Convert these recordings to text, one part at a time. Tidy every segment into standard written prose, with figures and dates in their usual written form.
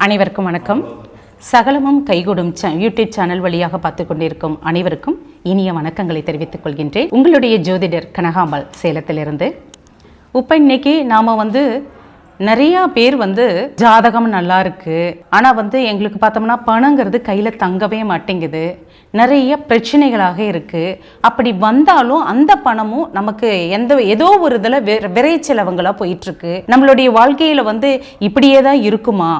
அனைவருக்கும் வணக்கம். சகலமும் கைகூடும் யூடியூப் சேனல் வழியாக பார்த்து கொண்டிருக்கும் அனைவருக்கும் இனிய வணக்கங்களை தெரிவித்துக் கொள்கின்றேன். உங்களுடைய ஜோதிடர் கனகாம்பாள் சேலத்திலிருந்து. இப்போ இன்னைக்கு நாம் நிறையா பேர் ஜாதகம் நல்லா இருக்குது, ஆனால் எங்களுக்கு பார்த்தோம்னா பணங்கிறது கையில் தங்கவே மாட்டேங்குது, நிறைய பிரச்சனைகளாக இருக்குது. அப்படி வந்தாலும் அந்த பணமும் நமக்கு ஏதோ ஒரு இதில் விரை செலவுங்களாக போயிட்டுருக்கு. நம்மளுடைய வாழ்க்கையில் இப்படியே தான் இருக்குமா,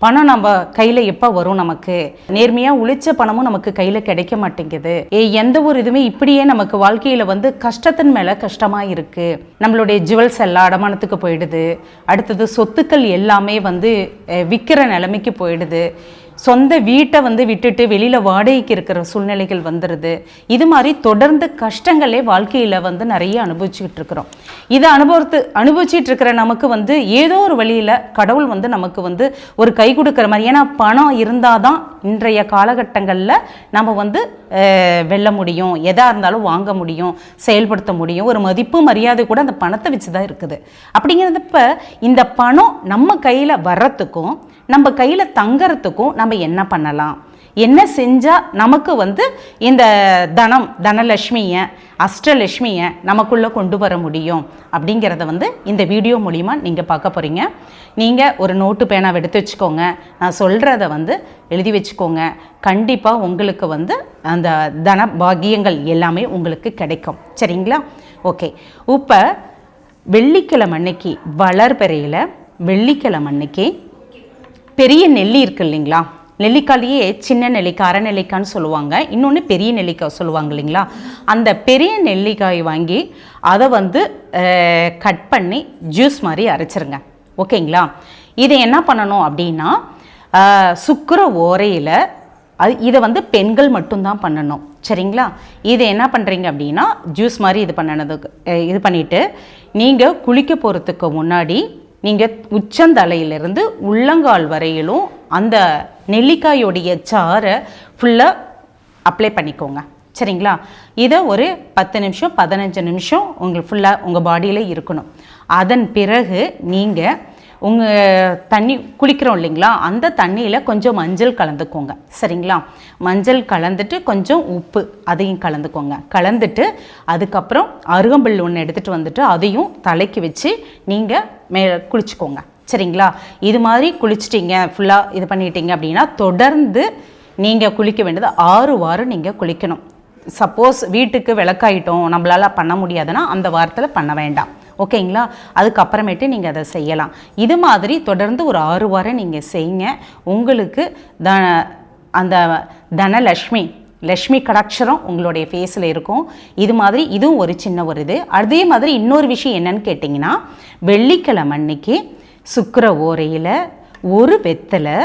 பணம் நம்ம கையில் எப்போ வரும், நமக்கு நேர்மையாக உழைச்ச பணமும் நமக்கு கையில் கிடைக்க மாட்டேங்குது, எந்த ஒரு இதுவுமே இப்படியே நமக்கு வாழ்க்கையில் கஷ்டத்தின் மேலே கஷ்டமாக இருக்குது. நம்மளுடைய ஜுவல்ஸ் எல்லாம் அடமானத்துக்கு போயிடுது, அடுத்தது சொத்துக்கள் எல்லாமே விற்கிற நிலைமைக்கு போயிடுது, சொந்த வீட்டை விட்டுட்டு வெளியில் வாடகைக்கு இருக்கிற சூழ்நிலைகள் வந்துடுது. இது மாதிரி தொடர்ந்து கஷ்டங்களே வாழ்க்கையில் நிறைய அனுபவிச்சுக்கிட்டு இருக்கிறோம். இதை அனுபவிச்சுட்டு இருக்கிற நமக்கு ஏதோ ஒரு வழியில் கடவுள் நமக்கு ஒரு கை கொடுக்குற மாதிரி. ஏன்னா பணம் இருந்தால் தான் இன்றைய காலகட்டங்களில் நம்ம வெல்ல முடியும், எதாக இருந்தாலும் வாங்க முடியும், செயல்படுத்த முடியும். ஒரு மதிப்பு மரியாதை கூட அந்த பணத்தை வச்சு தான் இருக்குது. அப்படிங்கிறப்ப இந்த பணம் நம்ம கையில் வர்றதுக்கும் நம்ம கையில் தங்கறதுக்கும் நம்ம என்ன பண்ணலாம், என்ன செஞ்சால் நமக்கு இந்த தனலட்சுமியை அஷ்டலட்சுமியை நமக்குள்ளே கொண்டு வர முடியும் அப்படிங்கிறத இந்த வீடியோ மூலிமா நீங்கள் பார்க்க போகிறீங்க. நீங்கள் ஒரு நோட்டு பேனாவை எடுத்து வச்சுக்கோங்க, நான் சொல்கிறத எழுதி வச்சுக்கோங்க. கண்டிப்பாக உங்களுக்கு அந்த தன பாக்கியங்கள் எல்லாமே உங்களுக்கு கிடைக்கும். சரிங்களா? ஓகே. இப்போ வெள்ளிக்கிழமை அன்னைக்கு வளர்பிறையில் வெள்ளிக்கிழமை அன்னைக்கு பெரிய நெல்லி இருக்குது இல்லைங்களா, நெல்லிக்காயிலேயே சின்ன நெல்லிக்காய் அரை நெல்லிக்காய்ன்னு சொல்லுவாங்க, இன்னொன்று பெரிய நெல்லிக்காய் சொல்லுவாங்க இல்லைங்களா. அந்த பெரிய நெல்லிக்காய் வாங்கி அதை கட் பண்ணி ஜூஸ் மாதிரி அரைச்சிருங்க. ஓகேங்களா? இதை என்ன பண்ணணும் அப்படின்னா சுக்கிர ஓரையில் இதை பெண்கள் மட்டும்தான் பண்ணணும். சரிங்களா? இதை என்ன பண்ணுறீங்க அப்படின்னா ஜூஸ் மாதிரி இது பண்ணிவிட்டு நீங்கள் குளிக்க போகிறதுக்கு முன்னாடி நீங்கள் உச்சந்தலையிலிருந்து உள்ளங்கால் வரையிலும் அந்த நெல்லிக்காயோடைய சாறை ஃபுல்லாக அப்ளை பண்ணிக்கோங்க. சரிங்களா? இதை ஒரு 10 நிமிஷம் 15 நிமிஷம் உங்களுக்கு ஃபுல்லாக உங்கள் பாடியில் இருக்கணும். அதன் பிறகு நீங்கள் உங்கள் தண்ணி குளிக்கிறோம் இல்லைங்களா, அந்த தண்ணியில் கொஞ்சம் மஞ்சள் கலந்துக்கோங்க. சரிங்களா? மஞ்சள் கலந்துட்டு கொஞ்சம் உப்பு அதையும் கலந்துக்கோங்க. கலந்துட்டு அதுக்கப்புறம் அருகம்புல் ஒன்று எடுத்துகிட்டு அதையும் தலைக்கு வச்சு நீங்கள் குளிச்சுக்கோங்க. சரிங்களா? இது மாதிரி குளிச்சிட்டிங்க, ஃபுல்லாக இது பண்ணிட்டீங்க அப்படின்னா தொடர்ந்து நீங்கள் குளிக்க வேண்டியது 6 வாரம் நீங்கள் குளிக்கணும். சப்போஸ் வீட்டுக்கு விளக்காயிட்டோம் நம்மளால் பண்ண முடியாதுன்னா அந்த வாரத்தில் பண்ண வேண்டாம். ஓகேங்களா? அதுக்கப்புறமேட்டு நீங்கள் அதை செய்யலாம். இது மாதிரி தொடர்ந்து ஒரு 6 வாரம் நீங்கள் செய்யுங்க. உங்களுக்கு அந்த லக்ஷ்மி கடாட்சரம் உங்களுடைய ஃபேஸில் இருக்கும். இது மாதிரி இதுவும் ஒரு சின்ன ஒரு இது. அதே மாதிரி இன்னொரு விஷயம் என்னன்னு கேட்டிங்கன்னா, வெள்ளிக்கிழமை அன்னைக்கு சுக்கிர ஓரையில் ஒரு வெத்தலை,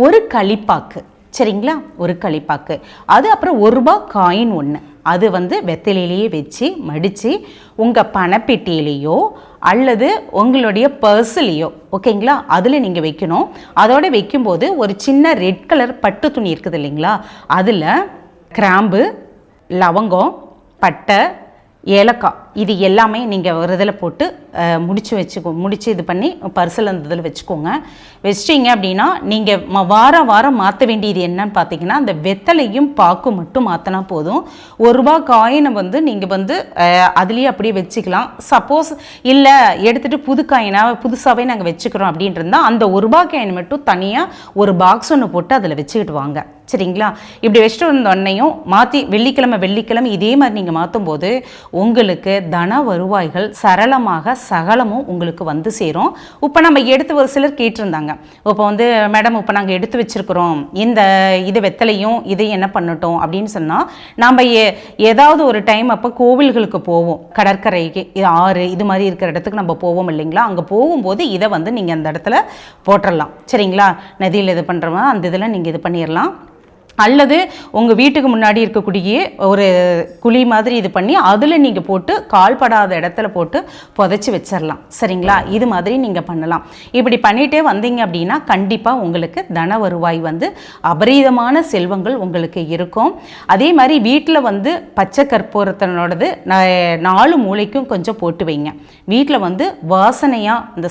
ஒரு களிப்பாக்கு. சரிங்களா? ஒரு களிப்பாக்கு, அது அப்புறம் 1 ரூபா காயின் ஒன்று, அது வெத்தலையிலேயே வச்சு மடித்து உங்கள் பணப்பெட்டியிலேயோ அல்லது உங்களுடைய பர்ஸ்லேயோ, ஓகேங்களா, அதில் நீங்கள் வைக்கணும். அதோடு வைக்கும்போது ஒரு சின்ன ரெட் கலர் பட்டு துணி இருக்குது இல்லைங்களா, அதில் கிராம்பு, லவங்கம், பட்டை, ஏலக்காய் இது எல்லாமே நீங்கள் ஒரு இதில் போட்டு முடிச்சு இது பண்ணி பர்சில் அந்த இதில் வச்சுக்கோங்க. வச்சிட்டிங்க அப்படின்னா நீங்கள் வாரம் மாற்ற வேண்டியது என்னன்னு பார்த்தீங்கன்னா, அந்த வெத்தலையும் பாக்கும் மட்டும் மாற்றினா போதும். 1 ரூபா காயினை நீங்கள் அதுலேயே அப்படியே வச்சுக்கலாம். சப்போஸ் இல்லை எடுத்துகிட்டு புது காயினாக புதுசாகவே நாங்கள் வச்சுக்கிறோம் அப்படின்ட்டு அந்த 1 ரூபா காயின் மட்டும் தனியாக ஒரு பாக்ஸ் ஒன்று போட்டு அதில் வச்சுக்கிட்டு வாங்க. சரிங்களா? இப்படி வச்சுட்டு வந்தோடனையும் மாற்றி வெள்ளிக்கிழமை இதே மாதிரி நீங்கள் மாற்றும் போது உங்களுக்கு தன வருவாய்கள் சரளமாக சகலமும் உங்களுக்கு சேரும். இப்போ நம்ம எடுத்து ஒரு சிலர் கேட்டிருந்தாங்க, இப்போ மேடம் இப்போ நாங்கள் எடுத்து வச்சுருக்குறோம், இந்த இது வெத்தலையும் இதையும் என்ன பண்ணட்டும் அப்படின்னு சொன்னால், நம்ம ஏதாவது ஒரு டைம் அப்போ கோவில்களுக்கு போவோம், கடற்கரைக்கு, ஆறு இது மாதிரி இருக்கிற இடத்துக்கு நம்ம போவோம் இல்லைங்களா, அங்கே போகும்போது இதை நீங்கள் அந்த இடத்துல போட்டுடலாம். சரிங்களா? நதியில் இது பண்ணுறவங்க அந்த இதில் நீங்கள் இது பண்ணிடலாம். அல்லது உங்கள் வீட்டுக்கு முன்னாடி இருக்கக்கூடிய ஒரு குழி மாதிரி இது பண்ணி அதில் நீங்கள் போட்டு கால்படாத இடத்துல போட்டு புதைச்சி வச்சிடலாம். சரிங்களா? இது மாதிரி நீங்கள் பண்ணலாம். இப்படி பண்ணிகிட்டே வந்தீங்க அப்படின்னா கண்டிப்பாக உங்களுக்கு தன வருவாய் வந்து அபரீதமான செல்வங்கள் உங்களுக்கு இருக்கும். அதே மாதிரி வீட்டில் வந்து பச்சை கற்பூரத்தினோடது 4 மூலைக்கும் கொஞ்சம் போட்டு வைங்க. வீட்டில் வந்து வாசனையாக இந்த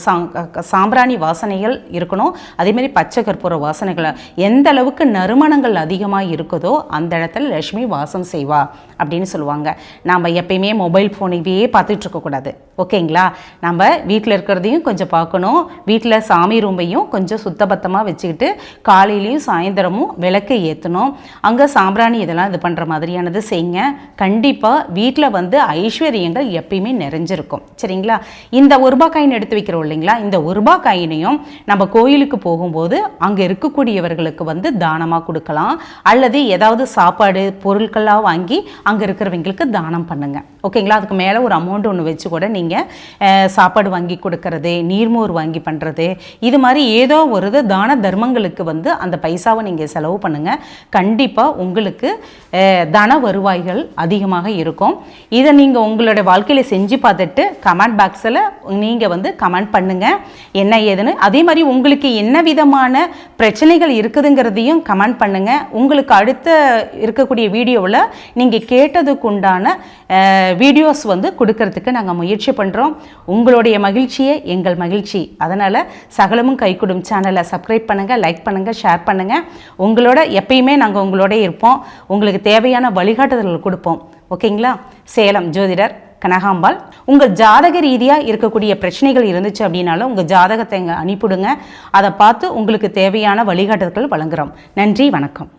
சாம்பிராணி வாசனைகள் இருக்கணும். அதேமாதிரி பச்சை கற்பூர வாசனைகள் எந்த அளவுக்கு நறுமணங்கள் அதிகமாக இருக்குதோ அந்த இடத்துல லட்சுமி வாசம் செய்வா அப்படின்னு சொல்லுவாங்க. நம்ம எப்பயுமே மொபைல் ஃபோனையே பார்த்துட்டு இருக்கக்கூடாது. ஓகேங்களா? நம்ம வீட்டில் இருக்கிறதையும் கொஞ்சம் பார்க்கணும். வீட்டில் சாமி ரூமையும் கொஞ்சம் சுத்தபத்தமாக வச்சுக்கிட்டு காலையிலையும் சாயந்தரமும் விளக்கு ஏற்றணும். அங்கே சாம்பிராணி இதெல்லாம் இது பண்ணுற மாதிரியானது செய்யுங்க. கண்டிப்பாக வீட்டில் வந்து ஐஸ்வர்யங்கள் எப்பயுமே நிறைஞ்சிருக்கும். சரிங்களா? இந்த 1 ரூபாய் காயின் எடுத்து வைக்கிறோம் இல்லைங்களா? இந்த 1 ரூபாய் காயினையும் நம்ம கோயிலுக்கு போகும்போது அங்கே இருக்கக்கூடியவர்களுக்கு வந்து தானமாக கொடுக்கலாம். அல்லது ஏதாவது சாப்பாடு பொருட்களாக வாங்கி அங்கே இருக்கிறவங்களுக்கு தானம் பண்ணுங்க. ஓகேங்களா? அதுக்கு மேலே ஒரு அமௌண்ட் ஒன்று வச்சு கூட நீங்கள் சாப்பாடு வாங்கி கொடுக்கறது, நீர்மோர் வாங்கி பண்ணுறது, இது மாதிரி ஏதோ ஒரு தான தர்மங்களுக்கு வந்து அந்த பைசாவை நீங்கள் செலவு பண்ணுங்கள். கண்டிப்பாக உங்களுக்கு தன வருவாய்கள் அதிகமாக இருக்கும். இதை நீங்கள் உங்களோட வாழ்க்கையில் செஞ்சு பார்த்துட்டு கமெண்ட் பாக்ஸில் நீங்கள் வந்து கமெண்ட் பண்ணுங்கள் என்ன ஏதுன்னு. அதே மாதிரி உங்களுக்கு என்ன விதமான பிரச்சனைகள் இருக்குதுங்கிறதையும் கமெண்ட் பண்ணுங்கள். உங்களுக்கு அடுத்த இருக்கக்கூடிய வீடியோவில் நீங்கள் கேட்டதுக்கு உண்டான வீடியோஸ் வந்து கொடுக்கறதுக்கு நாங்கள் முயற்சி பண்ணுறோம். உங்களுடைய மகிழ்ச்சியே எங்கள் மகிழ்ச்சி. அதனால் சகலமும் கைகூடும் சேனலை சப்ஸ்கிரைப் பண்ணுங்கள், லைக் பண்ணுங்கள், ஷேர் பண்ணுங்கள். உங்களோட எப்பயுமே நாங்கள் உங்களோட இருப்போம். உங்களுக்கு தேவையான வழிகாட்டுதல்கள் கொடுப்போம். ஓகேங்களா? சேலம் ஜோதிடர் கனகாம்பாள். உங்கள் ஜாதக ரீதியாக இருக்கக்கூடிய பிரச்சனைகள் இருந்துச்சு அப்படின்னாலும் உங்கள் ஜாதகத்தை அனுப்பிவிடுங்க. அதை பார்த்து உங்களுக்கு தேவையான வழிகாட்டுதல்கள் வழங்குகிறோம். நன்றி, வணக்கம்.